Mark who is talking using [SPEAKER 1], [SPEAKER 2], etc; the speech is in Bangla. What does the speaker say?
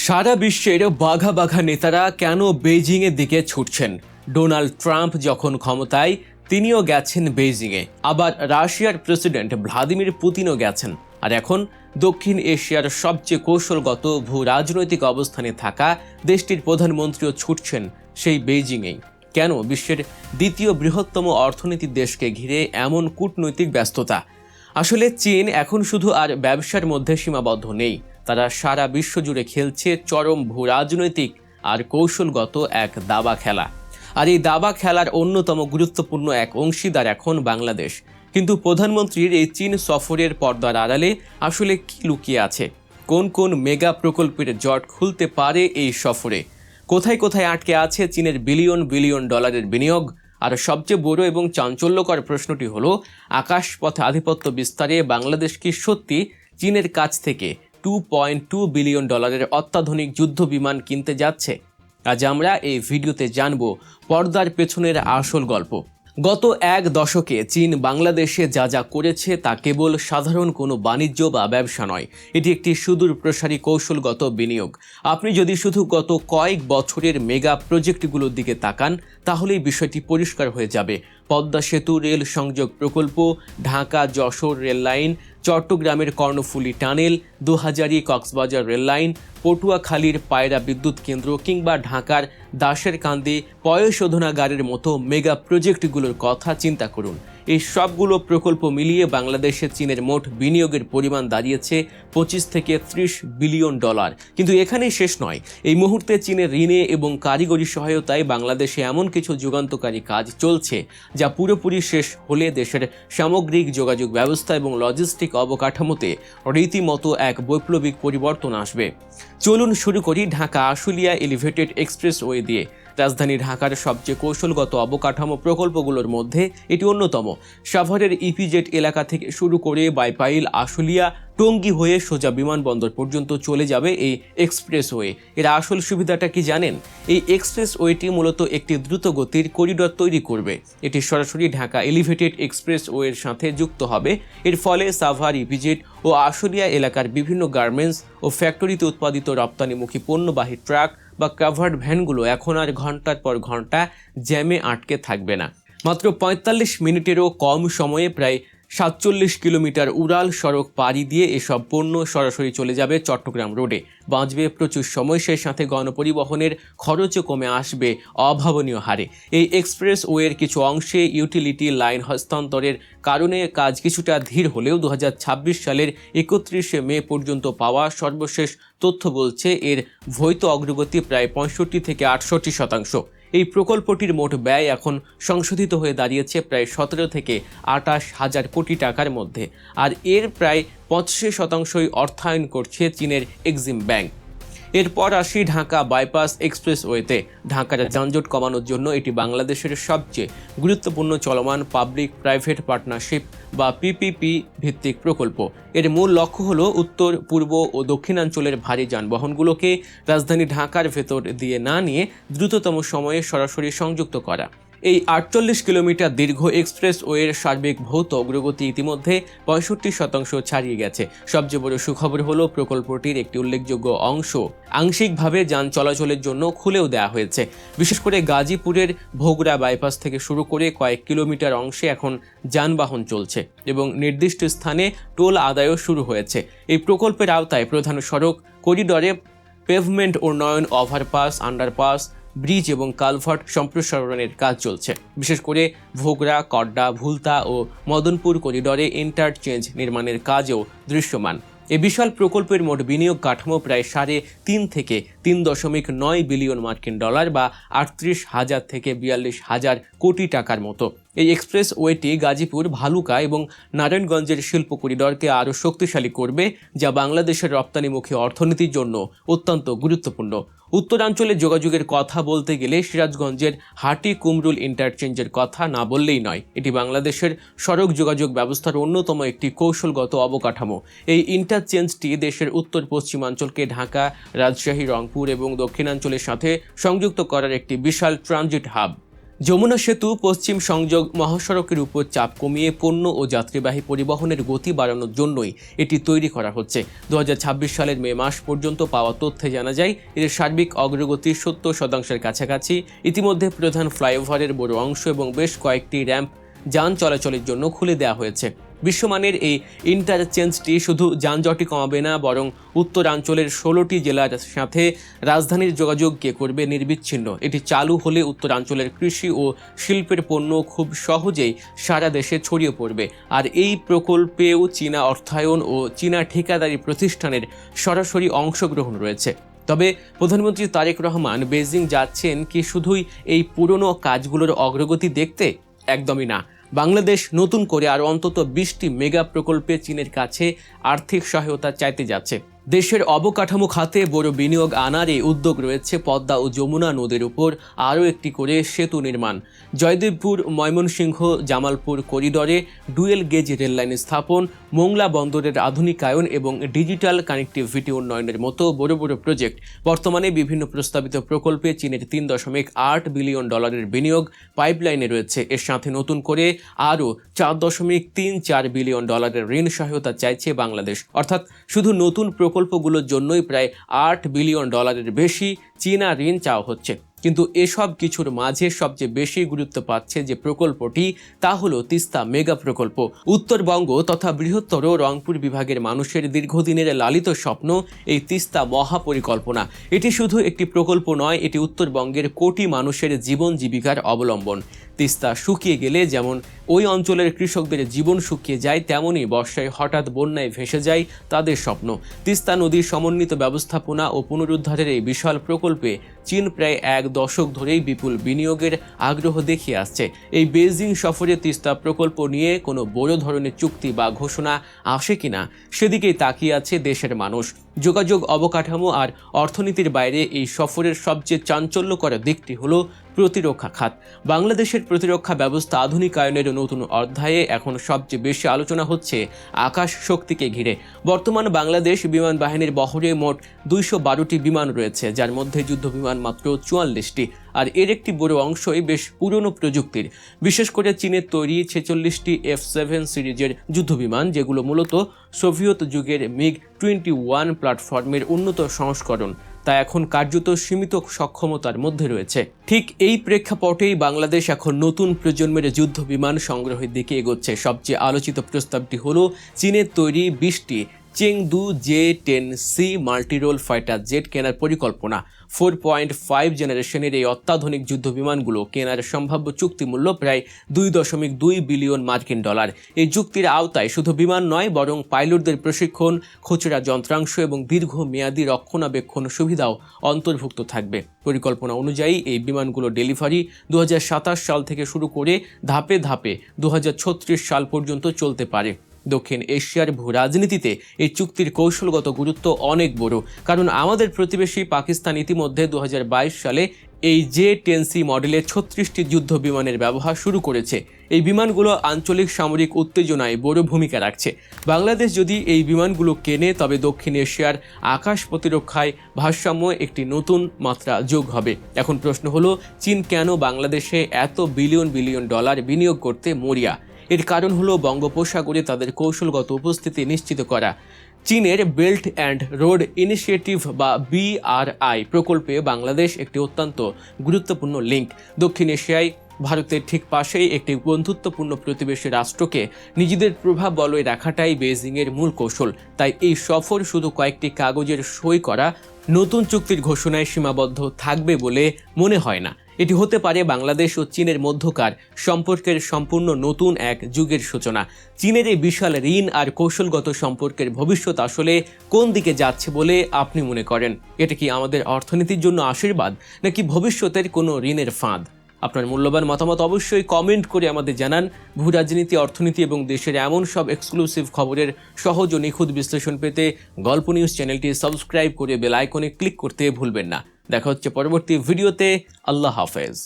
[SPEAKER 1] সারা বিশ্বের বাঘা বাঘা নেতারা কেন বেইজিংয়ের দিকে ছুটছেন? ডোনাল্ড ট্রাম্প যখন ক্ষমতায় তিনিও গেছেন বেইজিংয়ে, আবার রাশিয়ার প্রেসিডেন্ট ভ্লাদিমির পুতিনও গেছেন, আর এখন দক্ষিণ এশিয়ার সবচেয়ে কৌশলগত ভূ রাজনৈতিক অবস্থানে থাকা দেশটির প্রধানমন্ত্রীও ছুটছেন সেই বেইজিংয়েই। কেন বিশ্বের দ্বিতীয় বৃহত্তম অর্থনীতির দেশকে ঘিরে এমন কূটনৈতিক ব্যস্ততা? আসলে চীন এখন শুধু আর ব্যবসার মধ্যে সীমাবদ্ধ নেই, তারা সারা বিশ্ব জুড়ে খেলছে চরম ভূ রাজনৈতিক আর কৌশলগত এক দাবা খেলা। আর এই দাবা খেলার অন্যতম গুরুত্বপূর্ণ এক অংশীদার এখন বাংলাদেশ। কিন্তু প্রধানমন্ত্রীর এই চীন সফরের পর্দার আড়ালে আসলে কি লুকিয়ে আছে? কোন কোন মেগা প্রকল্পের জট খুলতে পারে এই সফরে? কোথায় কোথায় আটকে আছে চীনের বিলিয়ন বিলিয়ন ডলারের বিনিয়োগ? আর সবচেয়ে বড় এবং চাঞ্চল্যকর প্রশ্নটি হলো, আকাশপথে আধিপত্য বিস্তারে বাংলাদেশ কি সত্যি চীনের কাছ থেকে 2.2 বিলিয়ন ডলারের অত্যাধুনিক যুদ্ধ বিমান কিনতে যাচ্ছে? আজ আমরা এই ভিডিওতে জানব পর্দার পেছনের আসল গল্প। গত এক দশকে চীন বাংলাদেশে যা যা করেছে তা কেবল সাধারণ কোনো বাণিজ্য বা ব্যবসা নয়, এটি একটি সুদূর প্রসারী কৌশলগত বিনিয়োগ। আপনি যদি শুধু গত কয়েক বছরের মেগা প্রজেক্টগুলোর দিকে তাকান, তাহলেই বিষয়টি পরিষ্কার হয়ে যাবে। পদ্মা সেতু রেল সংযোগ প্রকল্প, ঢাকা যশোর রেল লাইন, চট্টগ্রামের Karnaphuli tunnel, Dohazari Cox's Bazar rail line, পটুয়াখালীর পায়রা বিদ্যুৎ কেন্দ্র কিংবা ঢাকার দাসেরকান্দি পয়ঃশোধনাগারের মতো মেগা প্রজেক্টগুলোর কথা চিন্তা করুন। এই সবগুলো প্রকল্প মিলিয়ে বাংলাদেশে চীনের মোট বিনিয়োগের পরিমাণ দাঁড়িয়েছে 25 থেকে 30 বিলিয়ন ডলার। কিন্তু এখানেই শেষ নয়। এই মুহূর্তে চীনের ঋণে এবং কারিগরি সহায়তায় বাংলাদেশে এমন কিছু যুগান্তকারী কাজ চলছে যা পুরোপুরি শেষ হলে দেশের সামগ্রিক যোগাযোগ ব্যবস্থা এবং লজিস্টিক অবকাঠামোতে রীতিমতো এক বৈপ্লবিক পরিবর্তন আসবে। চলুন শুরু করি ঢাকা আশুলিয়া এলিভেটেড এক্সপ্রেসওয়ে দিয়ে। রাজধানী ঢাকার সবচেয়ে কৌশলগত অবকাঠামো প্রকল্পগুলোর মধ্যে এটি অন্যতম। সাভারের ইপিজেড এলাকা থেকে শুরু করে বাইপাইল, আশুলিয়া, টঙ্গী হয়ে সোজা বিমানবন্দর পর্যন্ত চলে যাবে এই এক্সপ্রেসওয়ে। এর আসল সুবিধাটা কি জানেন? এই এক্সপ্রেসওয়েটি মূলত একটি দ্রুতগতির করিডর তৈরি করবে। এটি সরাসরি ঢাকা এলিভেটেড এক্সপ্রেসওয়ের সাথে যুক্ত হবে। এর ফলে সাভার, ইপিজেড ও আশুলিয়া এলাকার বিভিন্ন গার্মেন্টস ও ফ্যাক্টরিতে উৎপাদিত রপ্তানিমুখী পণ্যবাহী ট্রাক বা কাভার্ড ভ্যানগুলো এখন আর ঘন্টার পর ঘন্টা জ্যামে আটকে থাকবে না। মাত্র 45 মিনিটেরও কম সময়ে প্রায় 47 কিলোমিটার উড়াল সড়ক পাড়ি দিয়ে এসব পণ্য সরাসরি চলে যাবে চট্টগ্রাম রোডে। বাঁচবে প্রচুর সময়, সেই সাথে গণপরিবহনের খরচও কমে আসবে অভাবনীয় হারে। এই এক্সপ্রেসওয়ের কিছু অংশে ইউটিলিটি লাইন হস্তান্তরের কারণে কাজ কিছুটা ধীর হলেও 2026 সালের 31 মে পর্যন্ত পাওয়া সর্বশেষ তথ্য বলছে এর ভৌত অগ্রগতি প্রায় 65 থেকে 68%। এই প্রকল্পটির মোট ব্যয় এখন সংশোধিত হয়ে দাঁড়িয়েছে প্রায় 17 থেকে 28 হাজার কোটি টাকার মধ্যে, আর এর প্রায় 85% অর্থায়ন করছে চীনের এক্সিম ব্যাংক। এরপর আসি ঢাকা বাইপাস এক্সপ্রেসওয়েতে। ঢাকার যানজট কমানোর জন্য এটি বাংলাদেশের সবচেয়ে গুরুত্বপূর্ণ চলমান পাবলিক প্রাইভেট পার্টনারশিপ বা পিপিপি ভিত্তিক প্রকল্প। এর মূল লক্ষ্য হলো উত্তর, পূর্ব ও দক্ষিণাঞ্চলের ভারী যানবাহনগুলোকে রাজধানী ঢাকার ভেতর দিয়ে না নিয়ে দ্রুততম সময়ে সরাসরি সংযুক্ত করা। এই 48 কিলোমিটার দীর্ঘ এক্সপ্রেসওয়ের সার্বিক ভৌত অগ্রগতি ইতিমধ্যে 65% ছাড়িয়ে গেছে। সবচেয়ে বড় সুখবর হলো প্রকল্পটির একটি উল্লেখযোগ্য অংশ আংশিকভাবে যান চলাচলের জন্য খুলেও দেওয়া হয়েছে। বিশেষ করে গাজীপুরের ভোগড়া বাইপাস থেকে শুরু করে কয়েক কিলোমিটার অংশে এখন যানবাহন চলছে এবং নির্দিষ্ট স্থানে টোল আদায়ও শুরু হয়েছে। এই প্রকল্পের আওতায় প্রধান সড়ক করিডরে পেভমেন্ট উন্নয়ন, ওভারপাস, আন্ডারপাস, ব্রিজ এবং কালভার্ট সম্প্রসারণের কাজ চলছে। বিশেষ করে ভোগড়া, কড্ডা, ভুলতা ও মদনপুর করিডরে ইন্টারচেঞ্জ নির্মাণের কাজও দৃশ্যমান। এই বিশাল প্রকল্পের মোট বিনিয়োগ কাঠামো প্রায় 3.5 থেকে 3.9 বিলিয়ন মার্কিন ডলার বা 38,000 থেকে 42,000 কোটি টাকার মতো। এই এক্সপ্রেসওয়েটি গাজীপুর, ভালুকা এবং নারায়ণগঞ্জের শিল্প করিডরকে আরও শক্তিশালী করবে, যা বাংলাদেশের রপ্তানিমুখী অর্থনীতির জন্য অত্যন্ত গুরুত্বপূর্ণ। উত্তরাঞ্চলে যোগাযোগের কথা বলতে গেলে সিরাজগঞ্জের হাটি কুমরুল ইন্টারচেঞ্জের কথা না বললেই নয়। এটি বাংলাদেশের সড়ক যোগাযোগ ব্যবস্থার অন্যতম একটি কৌশলগত অবকাঠামো। এই ইন্টারচেঞ্জটি দেশের উত্তর পশ্চিমাঞ্চলকে ঢাকা, রাজশাহী, রংপুর এবং দক্ষিণাঞ্চলের সাথে সংযুক্ত করার একটি বিশাল ট্রানজিট হাব। যমুনা সেতু পশ্চিম সংযোগ মহাসড়কের উপর চাপ কমিয়ে পণ্য ও যাত্রীবাহী পরিবহনের গতি বাড়ানোর জন্যই এটি তৈরি করা হচ্ছে। 2026 সালের মে মাস পর্যন্ত পাওয়া তথ্যে জানা যায় এর সার্বিক অগ্রগতি 70% কাছাকাছি। ইতিমধ্যে প্রধান ফ্লাইওভারের বড় অংশ এবং বেশ কয়েকটি র্যাম্প যান চলাচলের জন্য খুলে দেওয়া হয়েছে। বিশ্বমানের এই ইন্টারচেঞ্জটি শুধু যানজটই কমাবে না, বরং উত্তরাঞ্চলের 16টি জেলার সাথে রাজধানীর যোগাযোগকে করবে নির্বিচ্ছিন্ন। এটি চালু হলে উত্তরাঞ্চলের কৃষি ও শিল্পের পণ্য খুব সহজেই সারা দেশে ছড়িয়ে পড়বে। আর এই প্রকল্পেও চীনা অর্থায়ন ও চীনা ঠিকাদারি প্রতিষ্ঠানের সরাসরি অংশগ্রহণ রয়েছে। তবে প্রধানমন্ত্রী তারেক রহমান বেজিং যাচ্ছেন কি শুধুই এই পুরনো কাজগুলোর অগ্রগতি দেখতে? একদমই না। বাংলাদেশ নতুন করে আরও অন্তত 20টি মেগা প্রকল্পে চীনের কাছে আর্থিক সহায়তা চাইতে যাচ্ছে। দেশের অবকাঠামো খাতে বড় বিনিয়োগ আনার এই উদ্যোগ রয়েছে। পদ্মা ও যমুনা নদীর উপর আরও একটি করে সেতু নির্মাণ, জয়দেবপুর ময়মনসিংহ জামালপুর করিডরে ডুয়েল গেজ রেললাইন স্থাপন, মোংলা বন্দরের আধুনিকায়ন এবং ডিজিটাল কানেক্টিভিটি উন্নয়নের মতো বড় বড় প্রজেক্ট। বর্তমানে বিভিন্ন প্রস্তাবিত প্রকল্পে চীনের $3.8 বিলিয়ন বিনিয়োগ পাইপলাইনে রয়েছে। এর সাথে নতুন করে আরও $4.34 বিলিয়ন ঋণ সহায়তা চাইছে বাংলাদেশ। অর্থাৎ শুধু নতুন প্রকল্পগুলোর জন্যই প্রায় $8 বিলিয়ন বেশি চীনা ঋণ চাওয়া হচ্ছে। কিন্তু এসব কিছুর মাঝে সবচেয়ে বেশি গুরুত্ব পাচ্ছে যে প্রকল্পটি, তা হলো তিস্তা মেগা প্রকল্প। উত্তরবঙ্গ তথা বৃহত্তর রংপুর বিভাগের মানুষের দীর্ঘদিনের লালিত স্বপ্ন এই তিস্তা মহাপরিকল্পনা। এটি শুধু একটি প্রকল্প নয়, এটি উত্তরবঙ্গের কোটি মানুষের জীবন জীবিকার অবলম্বন। তিস্তা শুকিয়ে গেলে যেমন ওই অঞ্চলের কৃষকদের জীবন শুকিয়ে যায়, তেমনই বর্ষায় হঠাৎ বন্যায় ভেসে যায় তাদের স্বপ্ন। তিস্তা নদীর সমন্বিত ব্যবস্থাপনা ও পুনরুদ্ধারের এই বিশাল প্রকল্পে চীন প্রায় 1 দশক ধরেই বিপুল বিনিয়োগের আগ্রহ দেখিয়ে আসছে। এই বেইজিং সফরে তিস্তা প্রকল্প নিয়ে কোনো বড় ধরনের চুক্তি বা ঘোষণা আসে কিনা সেদিকেই তাকিয়ে আছে দেশের মানুষ। যোগাযোগ, অবকাঠামো আর অর্থনীতির বাইরে এই সফরের সবচেয়ে চাঞ্চল্যকর দিকটি হলো প্রতিরক্ষা খাত। বাংলাদেশের প্রতিরক্ষা ব্যবস্থা আধুনিকায়নের নতুন অধ্যায়ে এখন সবচেয়ে বেশি আলোচনা হচ্ছে আকাশ শক্তিকে ঘিরে। বর্তমান বাংলাদেশ বিমান বাহিনীর বহরে মোট 212টি বিমান রয়েছে, যার মধ্যে যুদ্ধ বিমান মাত্র 44টি। আর এর একটি বড় অংশই বেশ পুরনো প্রযুক্তির, বিশেষ করে চীনের তৈরি 46টি F-7 সিরিজের যুদ্ধবিমান, যেগুলো মূলত সোভিয়েত যুগের MiG-21 প্ল্যাটফর্মের উন্নত সংস্করণ। তা এখন কার্যত সীমিত সক্ষমতার মধ্যে রয়েছে। ঠিক এই প্রেক্ষাপটেই বাংলাদেশ এখন নতুন প্রজন্মের যুদ্ধ বিমান সংগ্রহের দিকে এগোচ্ছে। সবচেয়ে আলোচিত প্রস্তাবটি হলো চীনের তৈরি 20টি Chengdu J-10C multirole fighter jet কেনার পরিকল্পনা। 4.5 জেনারেশনের এই অত্যাধুনিক যুদ্ধ বিমানগুলো কেনার সম্ভাব্য চুক্তি মূল্য প্রায় $2.2 বিলিয়ন। এই চুক্তির আওতায় শুধু বিমান নয়, বরং পাইলটদের প্রশিক্ষণ, খুচরা যন্ত্রাংশ এবং দীর্ঘমেয়াদী রক্ষণাবেক্ষণ সুবিধাও অন্তর্ভুক্ত থাকবে। পরিকল্পনা অনুযায়ী এই বিমানগুলো ডেলিভারি 2027 সাল থেকে শুরু করে ধাপে ধাপে 2036 সাল পর্যন্ত চলতে পারে। দক্ষিণ এশিয়ার ভূ রাজনীতিতে এই চুক্তির কৌশলগত গুরুত্ব অনেক বড়, কারণ আমাদের প্রতিবেশী পাকিস্তান ইতিমধ্যে 2022 সালে এই J-10C মডেলের 36টি যুদ্ধ বিমানের ব্যবহার শুরু করেছে। এই বিমানগুলো আঞ্চলিক সামরিক উত্তেজনায় বড় ভূমিকা রাখছে। বাংলাদেশ যদি এই বিমানগুলো কেনে, তবে দক্ষিণ এশিয়ার আকাশ প্রতিরক্ষায় ভারসাম্য একটি নতুন মাত্রা যোগ হবে। এখন প্রশ্ন হলো, চীন কেন বাংলাদেশে এত বিলিয়ন বিলিয়ন ডলার বিনিয়োগ করতে মরিয়া? এর কারণ হলো বঙ্গোপসাগরে তাদের কৌশলগত উপস্থিতি নিশ্চিত করা। চীনের বেল্ট অ্যান্ড রোড ইনিশিয়েটিভ বা BRI প্রকল্পে বাংলাদেশ একটি অত্যন্ত গুরুত্বপূর্ণ লিঙ্ক। দক্ষিণ এশিয়ায় ভারতের ঠিক পাশেই একটি বন্ধুত্বপূর্ণ প্রতিবেশী রাষ্ট্রকে নিজেদের প্রভাব বলয়ে রাখাটাই বেইজিংয়ের মূল কৌশল। তাই এই সফর শুধু কয়েকটি কাগজের সই করা নতুন চুক্তির ঘোষণায় সীমাবদ্ধ থাকবে বলে মনে হয় না। এটি হতে পারে বাংলাদেশ ও চীনের মধ্যকার সম্পর্কের সম্পূর্ণ নতুন এক যুগের সূচনা। চীনের এই বিশাল ঋণ আর কৌশলগত সম্পর্কের ভবিষ্যৎ আসলে কোন দিকে যাচ্ছে বলে আপনি মনে করেন? এটা কি আমাদের অর্থনীতির জন্য আশীর্বাদ, নাকি ভবিষ্যতের কোনো ঋণের ফাঁদ? আপনার মূল্যবান মতামত অবশ্যই কমেন্ট করে আমাদের জানান। ভূ রাজনীতি, অর্থনীতি এবং দেশের এমন সব এক্সক্লুসিভ খবরের সহজ ও নিখুঁত বিশ্লেষণ পেতে গল্প নিউজ চ্যানেলটি সাবস্ক্রাইব করে বেল আইকনে ক্লিক করতে ভুলবেন না। দেখা হচ্ছে পরবর্তী ভিডিওতে। আল্লাহ হাফেজ।